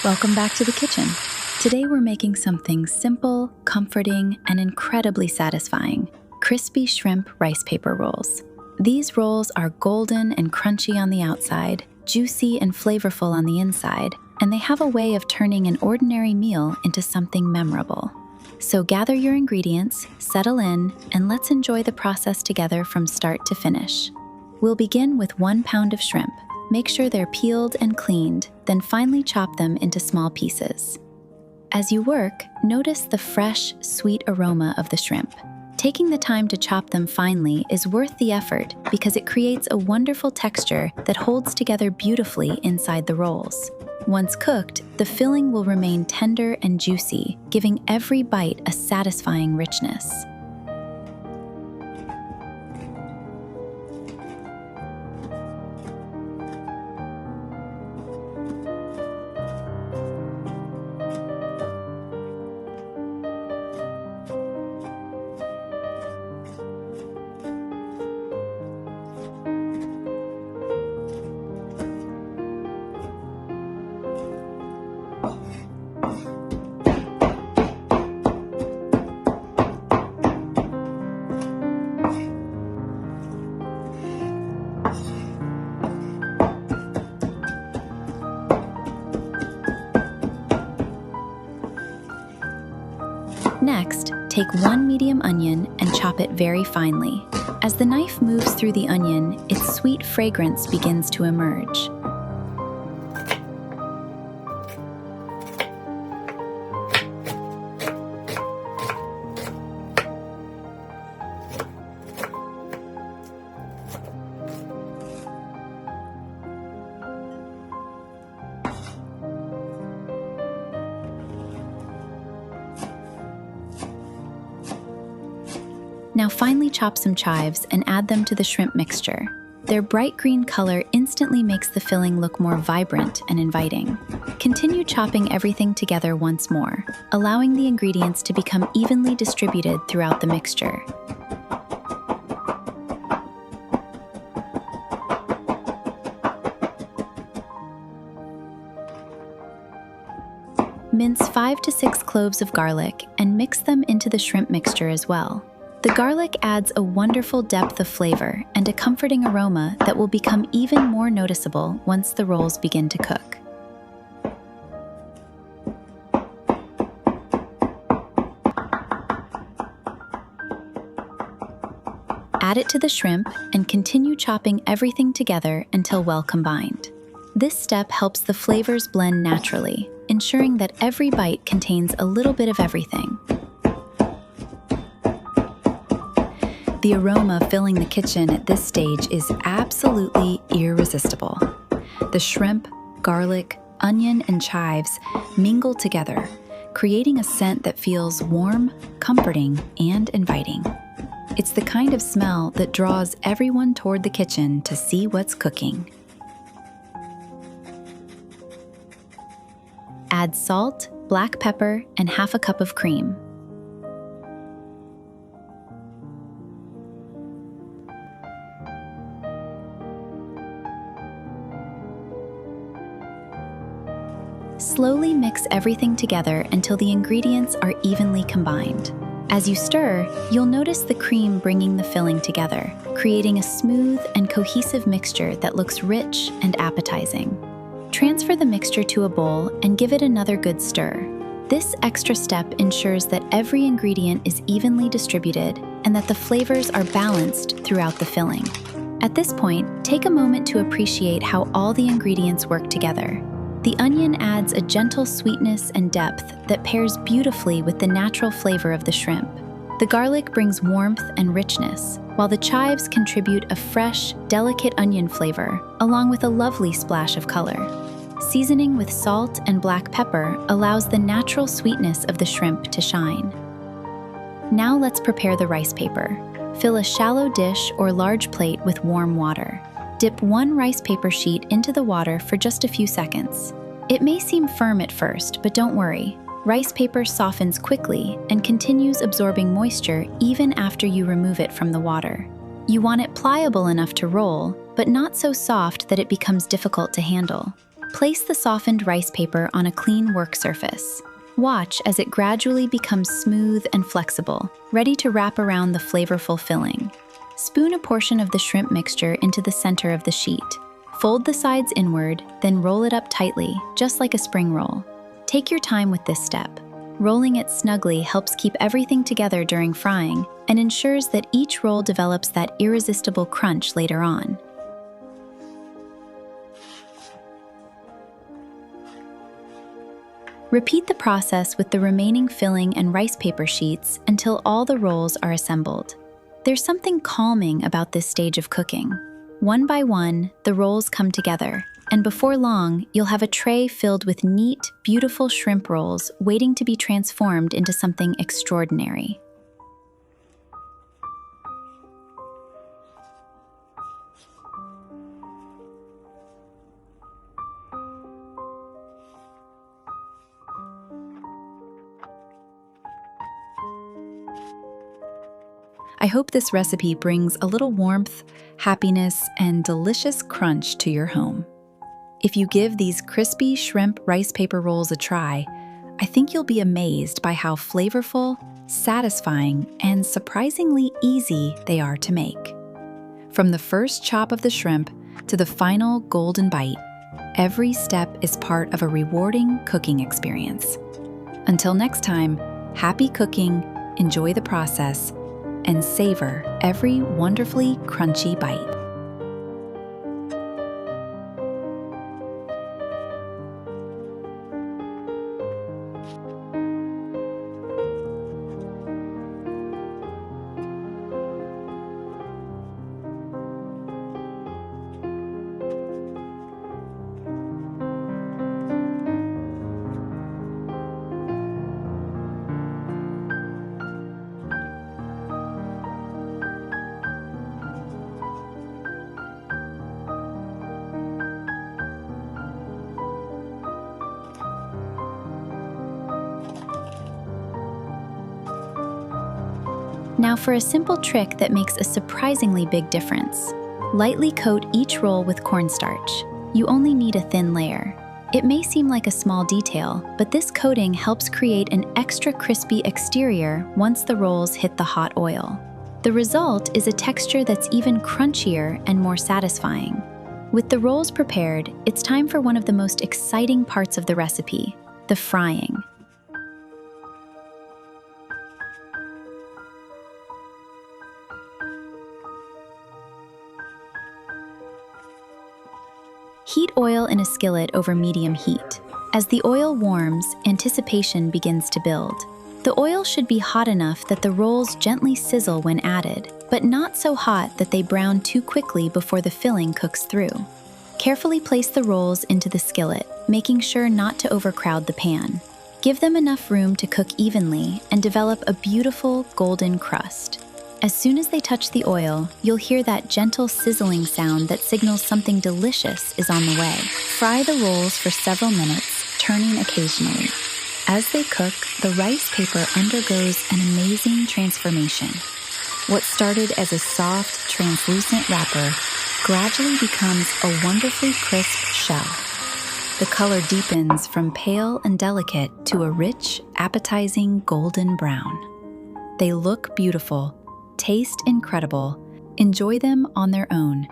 Welcome back to the kitchen. Today we're making something simple, comforting, and incredibly satisfying: crispy shrimp rice paper rolls. These rolls are golden and crunchy on the outside, juicy and flavorful on the inside, and they have a way of turning an ordinary meal into something memorable. So gather your ingredients, settle in, and let's enjoy the process together from start to finish. We'll begin with 1 pound of shrimp. Make sure they're peeled and cleaned, then finely chop them into small pieces. As you work, notice the fresh, sweet aroma of the shrimp. Taking the time to chop them finely is worth the effort because it creates a wonderful texture that holds together beautifully inside the rolls. Once cooked, the filling will remain tender and juicy, giving every bite a satisfying richness. Next, take 1 medium onion and chop it very finely. As the knife moves through the onion, its sweet fragrance begins to emerge. Now finely chop some chives and add them to the shrimp mixture. Their bright green color instantly makes the filling look more vibrant and inviting. Continue chopping everything together once more, allowing the ingredients to become evenly distributed throughout the mixture. Mince 5 to 6 cloves of garlic and mix them into the shrimp mixture as well. The garlic adds a wonderful depth of flavor and a comforting aroma that will become even more noticeable once the rolls begin to cook. Add it to the shrimp and continue chopping everything together until well combined. This step helps the flavors blend naturally, ensuring that every bite contains a little bit of everything. The aroma filling the kitchen at this stage is absolutely irresistible. The shrimp, garlic, onion, and chives mingle together, creating a scent that feels warm, comforting, and inviting. It's the kind of smell that draws everyone toward the kitchen to see what's cooking. Add salt, black pepper, and half a cup of cream. Slowly mix everything together until the ingredients are evenly combined. As you stir, you'll notice the cream bringing the filling together, creating a smooth and cohesive mixture that looks rich and appetizing. Transfer the mixture to a bowl and give it another good stir. This extra step ensures that every ingredient is evenly distributed and that the flavors are balanced throughout the filling. At this point, take a moment to appreciate how all the ingredients work together. The onion adds a gentle sweetness and depth that pairs beautifully with the natural flavor of the shrimp. The garlic brings warmth and richness, while the chives contribute a fresh, delicate onion flavor, along with a lovely splash of color. Seasoning with salt and black pepper allows the natural sweetness of the shrimp to shine. Now let's prepare the rice paper. Fill a shallow dish or large plate with warm water. Dip 1 rice paper sheet into the water for just a few seconds. It may seem firm at first, but don't worry. Rice paper softens quickly and continues absorbing moisture even after you remove it from the water. You want it pliable enough to roll, but not so soft that it becomes difficult to handle. Place the softened rice paper on a clean work surface. Watch as it gradually becomes smooth and flexible, ready to wrap around the flavorful filling. Spoon a portion of the shrimp mixture into the center of the sheet. Fold the sides inward, then roll it up tightly, just like a spring roll. Take your time with this step. Rolling it snugly helps keep everything together during frying and ensures that each roll develops that irresistible crunch later on. Repeat the process with the remaining filling and rice paper sheets until all the rolls are assembled. There's something calming about this stage of cooking. One by one, the rolls come together, and before long, you'll have a tray filled with neat, beautiful shrimp rolls waiting to be transformed into something extraordinary. I hope this recipe brings a little warmth, happiness, and delicious crunch to your home. If you give these crispy shrimp rice paper rolls a try, I think you'll be amazed by how flavorful, satisfying, and surprisingly easy they are to make. From the first chop of the shrimp to the final golden bite, every step is part of a rewarding cooking experience. Until next time, happy cooking, enjoy the process, and savor every wonderfully crunchy bite. Now for a simple trick that makes a surprisingly big difference. Lightly coat each roll with cornstarch. You only need a thin layer. It may seem like a small detail, but this coating helps create an extra crispy exterior once the rolls hit the hot oil. The result is a texture that's even crunchier and more satisfying. With the rolls prepared, it's time for one of the most exciting parts of the recipe, the frying. Heat oil in a skillet over medium heat. As the oil warms, anticipation begins to build. The oil should be hot enough that the rolls gently sizzle when added, but not so hot that they brown too quickly before the filling cooks through. Carefully place the rolls into the skillet, making sure not to overcrowd the pan. Give them enough room to cook evenly and develop a beautiful golden crust. As soon as they touch the oil, you'll hear that gentle sizzling sound that signals something delicious is on the way. Fry the rolls for several minutes, turning occasionally. As they cook, the rice paper undergoes an amazing transformation. What started as a soft, translucent wrapper gradually becomes a wonderfully crisp shell. The color deepens from pale and delicate to a rich, appetizing golden brown. They look beautiful, taste incredible, enjoy them on their own,